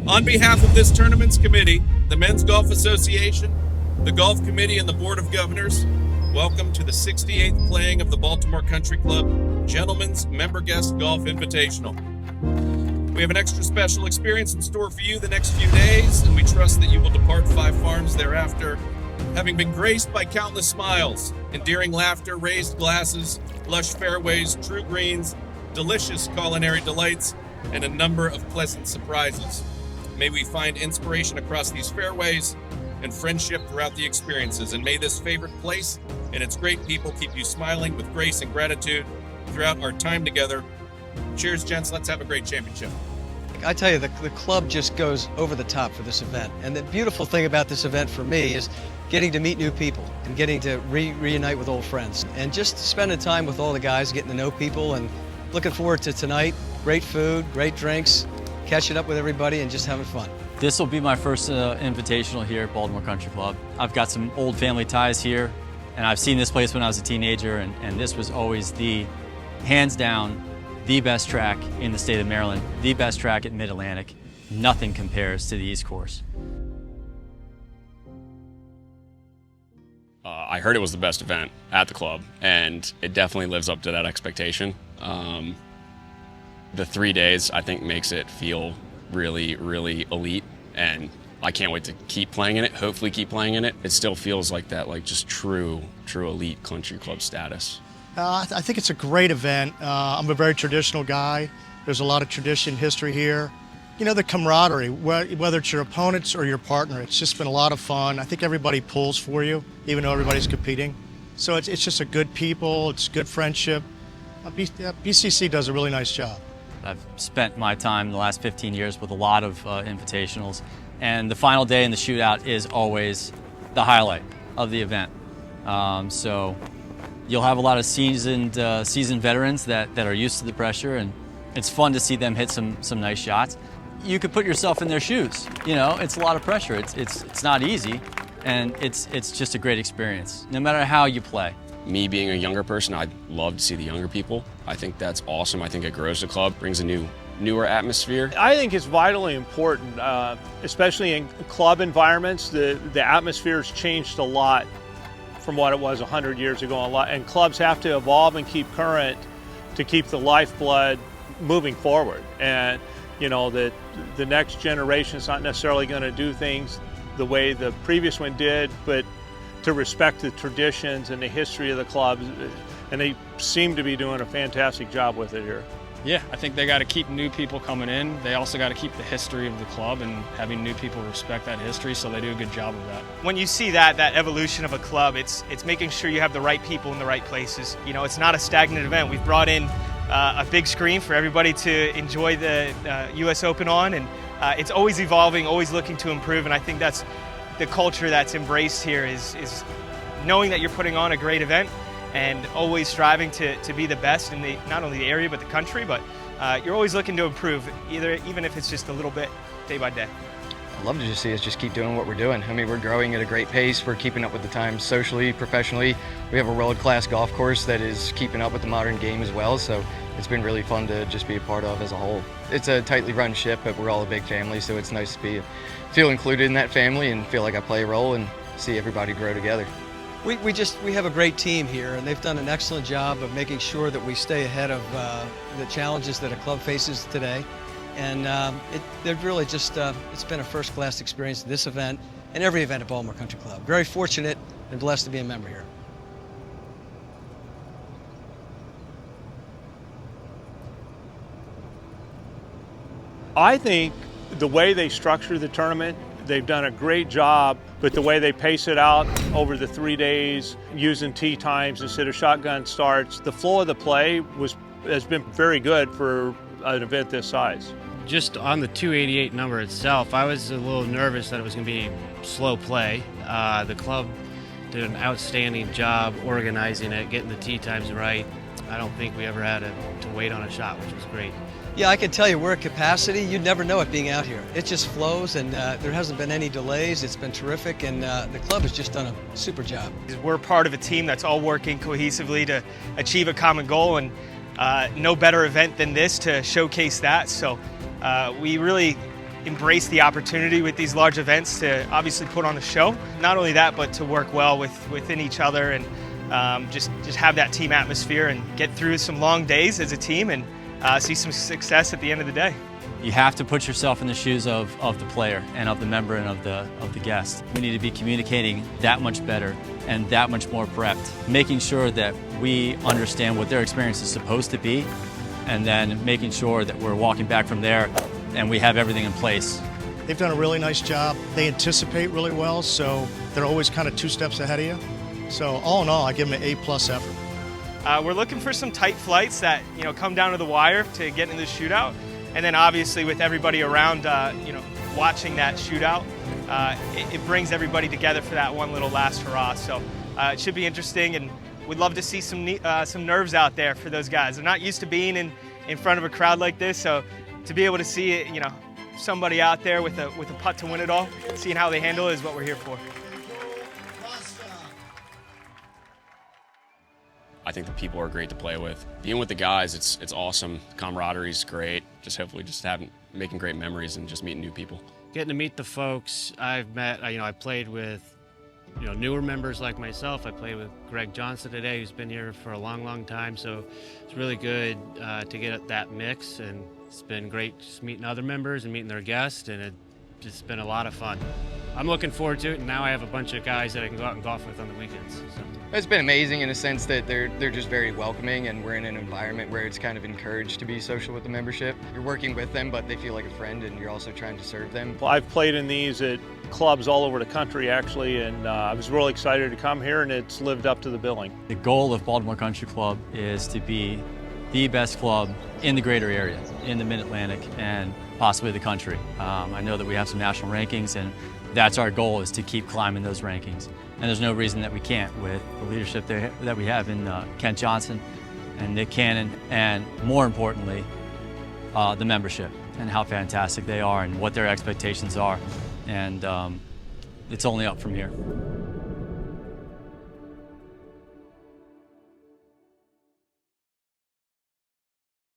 On behalf of this tournament's committee, the Men's Golf Association, the Golf Committee, and the Board of Governors, welcome to the 68th playing of the Baltimore Country Club Gentlemen's Member Guest Golf Invitational. We have an extra special experience in store for you the next few days, and we trust that you will depart Five Farms thereafter, having been graced by countless smiles, endearing laughter, raised glasses, lush fairways, true greens, delicious culinary delights, and a number of pleasant surprises. May we find inspiration across these fairways and friendship throughout the experiences, and may this favorite place and its great people keep you smiling with grace and gratitude throughout our time together. Cheers, gents. Let's have a great championship. I tell you, the club just goes over the top for this event. And the beautiful thing about this event for me is getting to meet new people and getting to reunite with old friends. And just spending time with all the guys, getting to know people, and looking forward to tonight. Great food, great drinks, catching up with everybody and just having fun. This will be my first invitational here at Baltimore Country Club. I've got some old family ties here, and I've seen this place when I was a teenager, and this was always hands down, the best track in the state of Maryland, the best track at Mid-Atlantic. Nothing compares to the East Course. I heard it was the best event at the club, and it definitely lives up to that expectation. The 3 days, I think, makes it feel really, really elite, and I can't wait to keep playing in it, hopefully keep playing in it. It still feels like that, like just true elite country club status. I think it's a great event. I'm a very traditional guy. There's a lot of tradition, history here. You know, the camaraderie, whether it's your opponents or your partner, it's just been a lot of fun. I think everybody pulls for you, even though everybody's competing. So it's just a good people, it's good friendship. BCC does a really nice job. I've spent my time the last 15 years with a lot of invitationals, and the final day in the shootout is always the highlight of the event. So you'll have a lot of seasoned veterans that are used to the pressure, and it's fun to see them hit some nice shots. You could put yourself in their shoes. You know, it's a lot of pressure. It's not easy, and it's just a great experience, no matter how you play. Me being a younger person, I'd love to see the younger people. I think that's awesome. I think it grows the club, brings a newer atmosphere. I think it's vitally important, especially in club environments. The atmosphere's changed a lot from what it was 100 years ago, and clubs have to evolve and keep current to keep the lifeblood moving forward. And you know, the next generation's not necessarily going to do things the way the previous one did, but to respect the traditions and the history of the clubs, and they seem to be doing a fantastic job with it here. Yeah, I think they got to keep new people coming in. They also got to keep the history of the club and having new people respect that history, so they do a good job of that. When you see that evolution of a club, it's making sure you have the right people in the right places. You know, it's not a stagnant event. We've brought in a big screen for everybody to enjoy the U.S. Open on, and it's always evolving, always looking to improve, and I think that's the culture that's embraced here is knowing that you're putting on a great event and always striving to be the best in not only the area but the country, but you're always looking to improve, even if it's just a little bit day by day. I'd love to just see us just keep doing what we're doing. I mean, we're growing at a great pace. We're keeping up with the times socially, professionally. We have a world-class golf course that is keeping up with the modern game as well, so it's been really fun to just be a part of as a whole. It's a tightly run ship, but we're all a big family, so it's nice to feel included in that family and feel like I play a role and see everybody grow together. We have a great team here, and they've done an excellent job of making sure that we stay ahead of the challenges that a club faces today. And they've really just, it's been a first-class experience, this event and every event at Baltimore Country Club. Very fortunate and blessed to be a member here. I think the way they structure the tournament, they've done a great job, but the way they pace it out over the 3 days, using tee times instead of shotgun starts, the flow of the play has been very good for an event this size. Just on the 288 number itself, I was a little nervous that it was going to be slow play. The club did an outstanding job organizing it, getting the tee times right. I don't think we ever had to wait on a shot, which was great. Yeah, I can tell you we're at capacity. You'd never know it being out here. It just flows, and there hasn't been any delays. It's been terrific, and the club has just done a super job. We're part of a team that's all working cohesively to achieve a common goal, and no better event than this to showcase that. So we really embrace the opportunity with these large events to obviously put on a show. Not only that, but to work well within each other and just have that team atmosphere and get through some long days as a team and see some success at the end of the day. You have to put yourself in the shoes of the player and of the member and of the guest. We need to be communicating that much better and that much more prepped, making sure that we understand what their experience is supposed to be, and then making sure that we're walking back from there and we have everything in place. They've done a really nice job. They anticipate really well, so they're always kind of 2 steps ahead of you. So all in all, I give them an A+ effort. We're looking for some tight flights that come down to the wire to get into the shootout. And then obviously with everybody around, watching that shootout, it brings everybody together for that one little last hurrah. So it should be interesting, and we'd love to see some nerves out there for those guys. They're not used to being in front of a crowd like this, so to be able to see somebody out there with a putt to win it all, seeing how they handle it is what we're here for. I think the people are great to play with. Being with the guys, it's awesome. Camaraderie's great. Just hopefully making great memories and just meeting new people. Getting to meet the folks I've met. I played with newer members like myself. I played with Greg Johnson today, who's been here for a long time. So it's really good to get that mix, and it's been great just meeting other members and meeting their guests, and it's been a lot of fun. I'm looking forward to it, and now I have a bunch of guys that I can go out and golf with on the weekends. So. It's been amazing in a sense that they're just very welcoming, and we're in an environment where it's kind of encouraged to be social with the membership. You're working with them, but they feel like a friend, and you're also trying to serve them. Well, I've played in these at clubs all over the country, actually, and I was really excited to come here, and it's lived up to the billing. The goal of Baltimore Country Club is to be the best club in the greater area, in the Mid-Atlantic, and possibly the country. I know that we have some national rankings, and that's our goal, is to keep climbing those rankings. And there's no reason that we can't with the leadership that we have in Kent Johnson and Nick Cannon, and more importantly, the membership and how fantastic they are and what their expectations are. And it's only up from here.